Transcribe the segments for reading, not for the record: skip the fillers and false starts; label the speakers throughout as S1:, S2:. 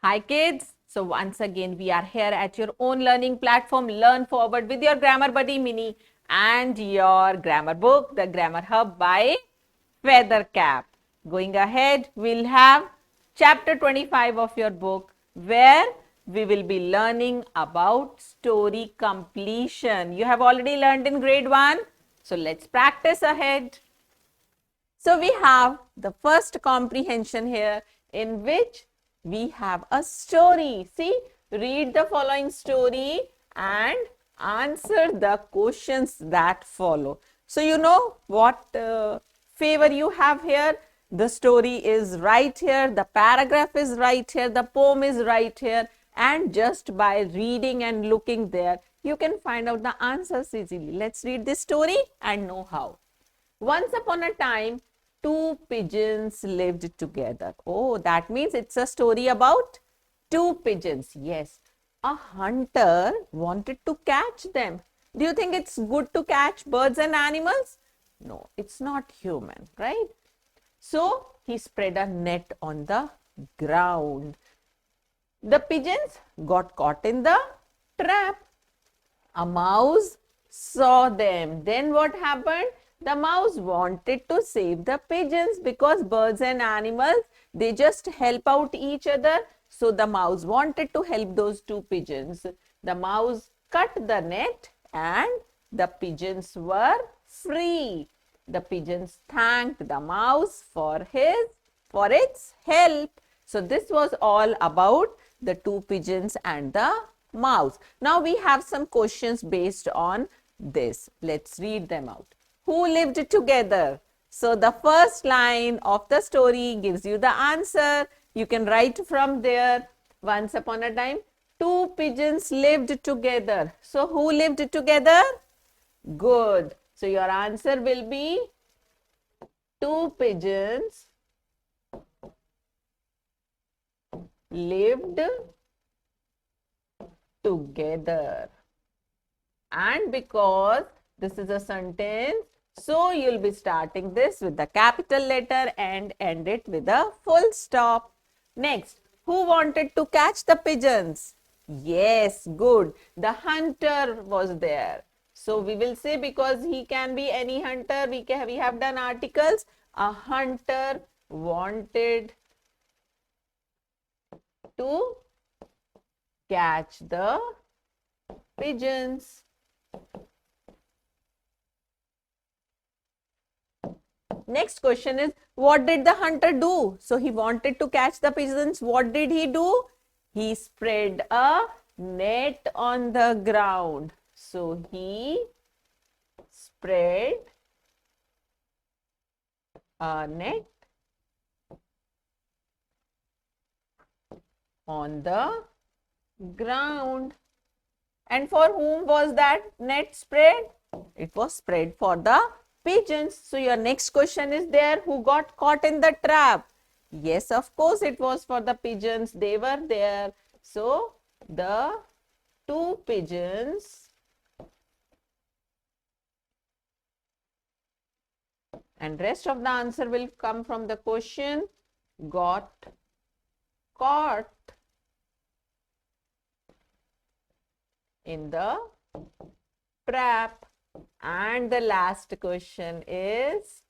S1: Hi kids, so once again we are here at your own learning platform Learn Forward with your Grammar Buddy Mini and your grammar book, the Grammar Hub by Feathercap. Going ahead, we'll have chapter 25 of your book where we will be learning about story completion. You have already learned in grade 1, so let's practice ahead. So we have the first comprehension here in which we have a story. See, read the following story and answer the questions that follow. So you know what favor you have here. The story is right here, the paragraph is right here, the poem is right here, and just by reading and looking there, you can find out the answers easily. Let's read this story and know how. Once upon a time, two pigeons lived together. Oh, that means it's a story about two pigeons. Yes, a hunter wanted to catch them. Do you think it's good to catch birds and animals? No, it's not human, right? So he spread a net on the ground. The pigeons got caught in the trap. A mouse saw them. Then what happened? The mouse wanted to save the pigeons because birds and animals, they just help out each other. So the mouse wanted to help those two pigeons. The mouse cut the net and the pigeons were free. The pigeons thanked the mouse for its help. So this was all about the two pigeons and the mouse. Now we have some questions based on this. Let's read them out. Who lived together? So the first line of the story gives you the answer. You can write from there. Once upon a time, two pigeons lived together. So who lived together? Good. So your answer will be two pigeons lived together. And because this is a sentence, so you'll be starting this with the capital letter and end it with a full stop. Next, who wanted to catch the pigeons? Yes, good. The hunter was there. So we will say, because he can be any hunter, we have done articles. A hunter wanted to catch the pigeons. Next question is, what did the hunter do? So he wanted to catch the pigeons. What did he do? He spread a net on the ground. So he spread a net on the ground. And for whom was that net spread? It was spread for the pigeons. So your next question is there, who got caught in the trap? Yes, of course it was for the pigeons. They were there. So the two pigeons and rest of the answer will come from the question, got caught in the trap. And the last question is,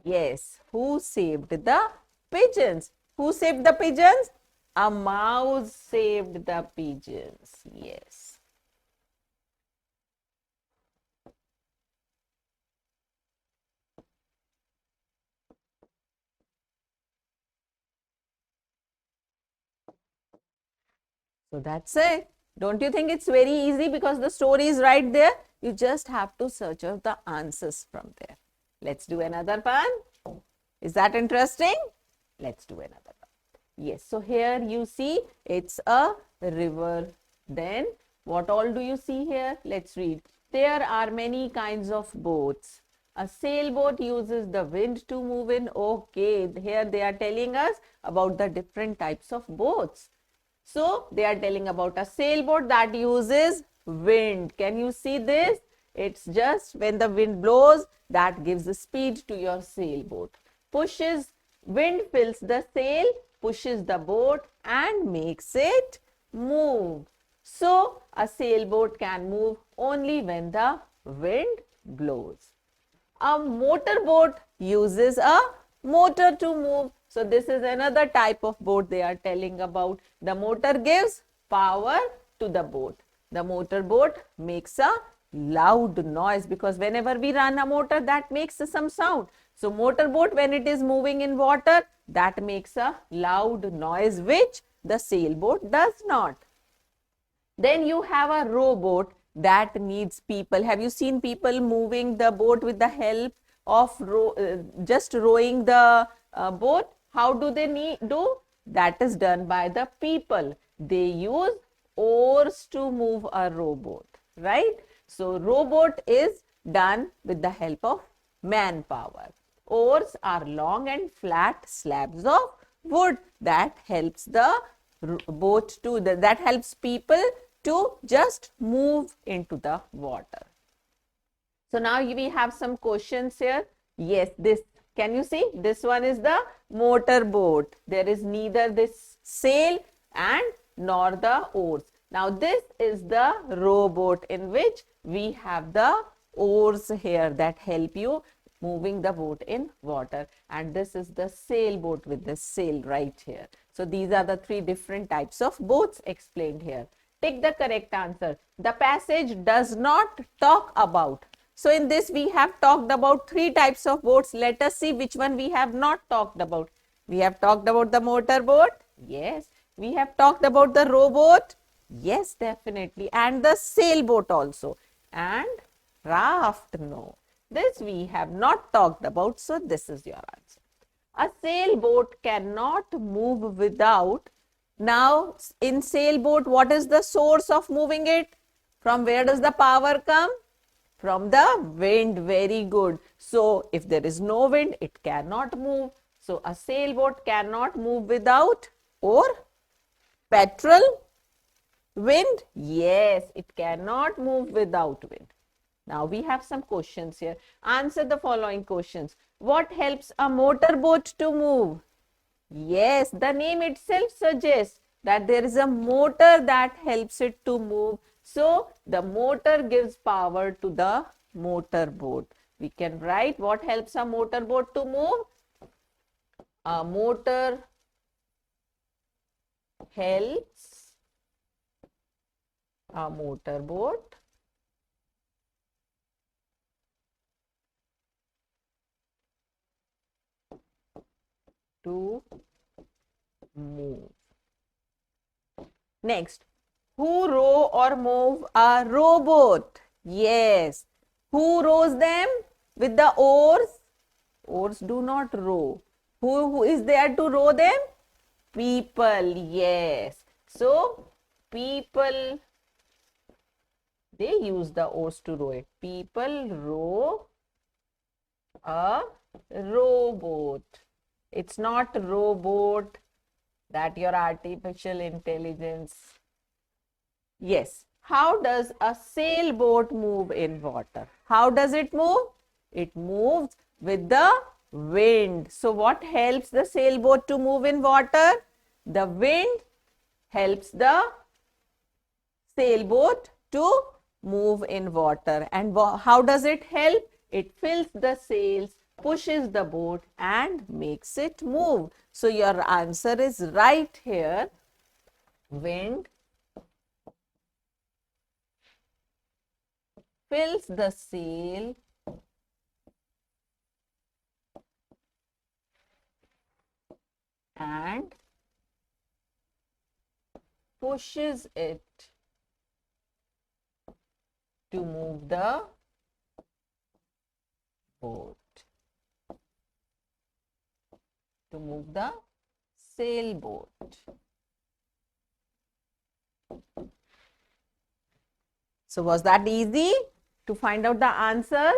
S1: yes, who saved the pigeons? Who saved the pigeons? A mouse saved the pigeons. Yes. So that's it. Don't you think it's very easy because the story is right there? You just have to search out the answers from there. Let's do another one. Is that interesting? Let's do another one. Yes, so here you see it's a river. Then what all do you see here? Let's read. There are many kinds of boats. A sailboat uses the wind to move in. Okay, here they are telling us about the different types of boats. So they are telling about a sailboat that uses wind. Can you see this? It's just when the wind blows, that gives speed to your sailboat. Pushes, wind fills the sail pushes the boat and makes it move. So, a sailboat can move only when the wind blows. A motorboat uses a motor to move. So, this is another type of boat they are telling about. The motor gives power to the boat. The motorboat makes a loud noise because whenever we run a motor, that makes some sound. So, motorboat, when it is moving in water, that makes a loud noise which the sailboat does not. Then you have a rowboat that needs people. Have you seen people moving the boat with the help of just rowing the boat? How do they do? That is done by the people. They use oars to move a rowboat, right? So, rowboat is done with the help of manpower. Oars are long and flat slabs of wood that helps the boat to, that helps people to just move into the water. So now we have some questions here. Yes, this, can you see? This one is the motor boat. There is neither this sail and nor the oars. Now this is the rowboat in which we have the oars here that help you moving the boat in water. And this is the sailboat with the sail right here. So these are the three different types of boats explained here. Take the correct answer. The passage does not talk about. So in this we have talked about three types of boats. Let us see which one we have not talked about. We have talked about the motor boat. Yes. We have talked about the rowboat. Yes, definitely. And the sailboat also. And raft, no. This we have not talked about. So this is your answer. A sailboat cannot move without. Now, in sailboat, what is the source of moving it? From where does the power come? From the wind. Very good. So, if there is no wind, it cannot move. So, a sailboat cannot move without or petrol, wind? Yes, it cannot move without wind. Now, we have some questions here. Answer the following questions. What helps a motorboat to move? Yes, the name itself suggests that there is a motor that helps it to move. So, the motor gives power to the motorboat. We can write what helps a motorboat to move. A motor helps a motorboat to move. Next, who row or move a rowboat? Yes. Who rows them? With the oars? Oars do not row. Who is there to row them? People. Yes. So, people, they use the oars to row it. People row a rowboat. It's not rowboat that your artificial intelligence. Yes. How does a sailboat move in water? How does it move? It moves with the wind. So, what helps the sailboat to move in water? The wind helps the sailboat to move in water. And how does it help? It fills the sails, pushes the boat and makes it move. So, your answer is right here. Wind fills the sail and pushes it to move the boat, to move the sailboat. So, was that easy to find out the answer?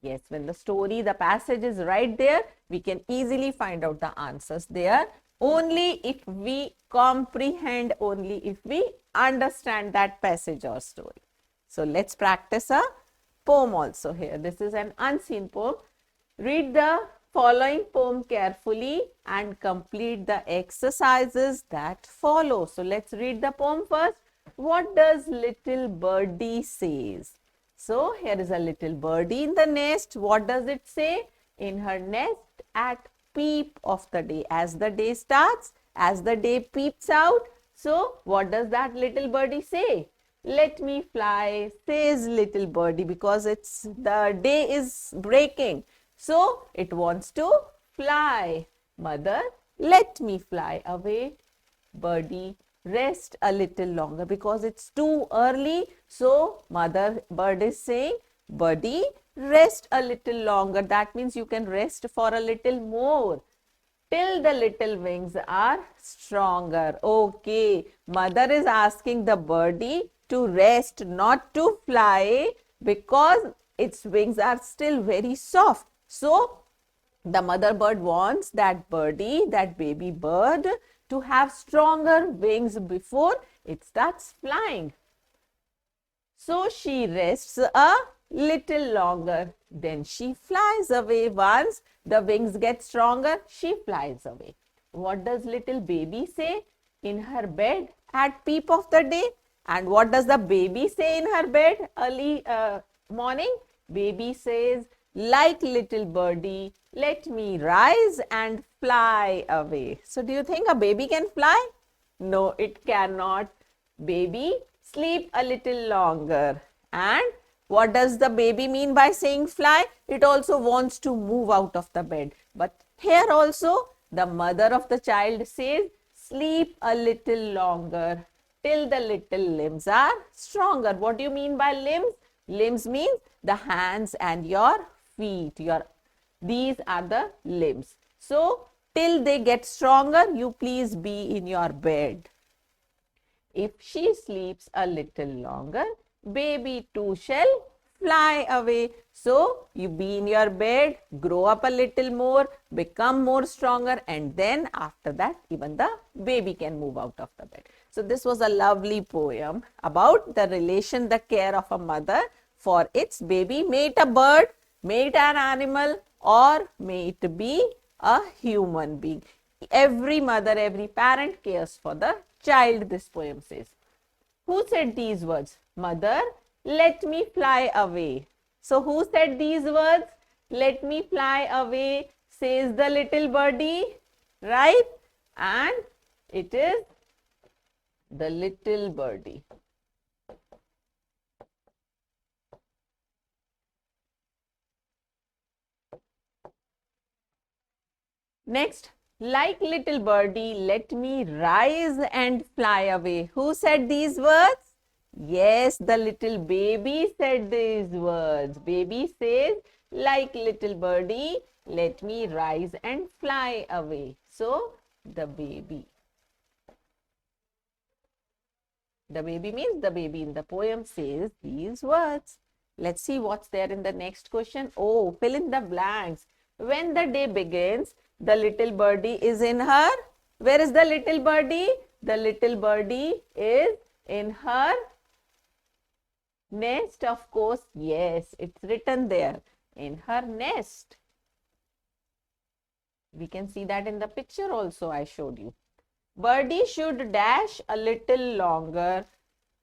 S1: Yes, when the story, the passage is right there, we can easily find out the answers there. Only if we comprehend, only if we understand that passage or story. So, let's practice a poem also here. This is an unseen poem. Read the following poem carefully and complete the exercises that follow. So let's read the poem first. What does little birdie says? So here is a little birdie in the nest. What does it say? In her nest at peep of the day. As the day starts, as the day peeps out. So what does that little birdie say? Let me fly, says little birdie, because the day is breaking. So it wants to fly. Mother, let me fly away. Birdie, rest a little longer, because it's too early. So mother bird is saying, birdie, rest a little longer. That means you can rest for a little more till the little wings are stronger. Okay, mother is asking the birdie to rest, not to fly, because its wings are still very soft. So the mother bird wants that birdie, that baby bird, to have stronger wings before it starts flying. So she rests a little longer. Then she flies away. Once the wings get stronger, she flies away. What does little baby say in her bed at peep of the day? And what does the baby say in her bed early morning? Baby says, like little birdie, let me rise and fly away. So do you think a baby can fly? No, it cannot. Baby, sleep a little longer. And what does the baby mean by saying fly? It also wants to move out of the bed. But here also, the mother of the child says, sleep a little longer till the little limbs are stronger. What do you mean by limbs? Limbs means the hands and your feet. These are the limbs. So, till they get stronger, you please be in your bed. If she sleeps a little longer, baby too shall fly away. So, you be in your bed, grow up a little more, become more stronger, and then after that, even the baby can move out of the bed. So, this was a lovely poem about the relation, the care of a mother for its baby. May it a bird, may it an animal, or may it be a human being. Every mother, every parent cares for the child, this poem says. Who said these words? Mother, let me fly away. So who said these words? Let me fly away, says the little birdie, right? And it is the little birdie. Next, like little birdie, let me rise and fly away. Who said these words? Yes, the little baby said these words. Baby says, like little birdie, let me rise and fly away. So, the baby. The baby means the baby in the poem says these words. Let's see what's there in the next question. Oh, fill in the blanks. When the day begins, the little birdie is in her. Where is the little birdie? The little birdie is in her nest, of course. Yes, it's written there. In her nest. We can see that in the picture also I showed you. Birdie should dash a little longer.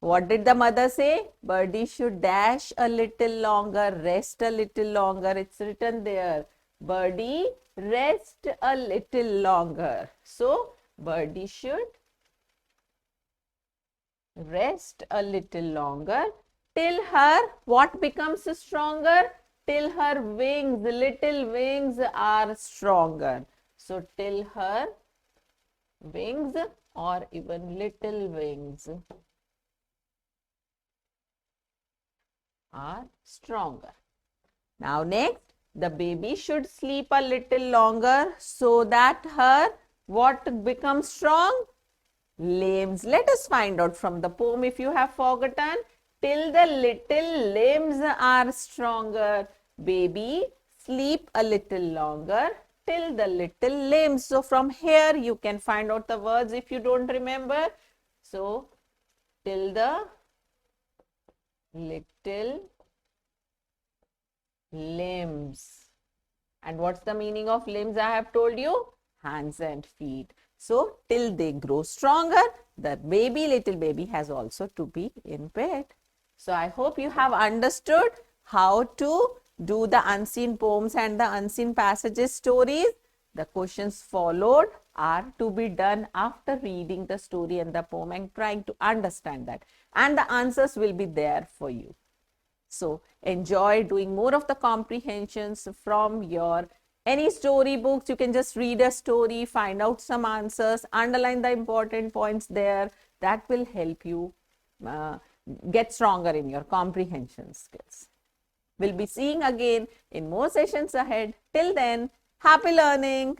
S1: What did the mother say? Birdie should dash a little longer, rest a little longer. It's written there. Birdie, rest a little longer. So, birdie should rest a little longer till her, what becomes stronger? Till her wings, little wings are stronger. So, till her wings or even little wings are stronger. Now next, the baby should sleep a little longer so that her what becomes strong? Limbs. Let us find out from the poem if you have forgotten. Till the little limbs are stronger. Baby, sleep a little longer till the little limbs. So from here you can find out the words if you don't remember. So, till the little limbs. And what's the meaning of limbs I have told you? Hands and feet. So, till they grow stronger, the little baby has also to be in bed. So, I hope you have understood how to do the unseen poems and the unseen passages stories. The questions followed are to be done after reading the story and the poem and trying to understand that. And the answers will be there for you. So enjoy doing more of the comprehensions from your any story books. You can just read a story, find out some answers, underline the important points there. That will help you get stronger in your comprehension skills. We'll be seeing again in more sessions ahead. Till then, happy learning.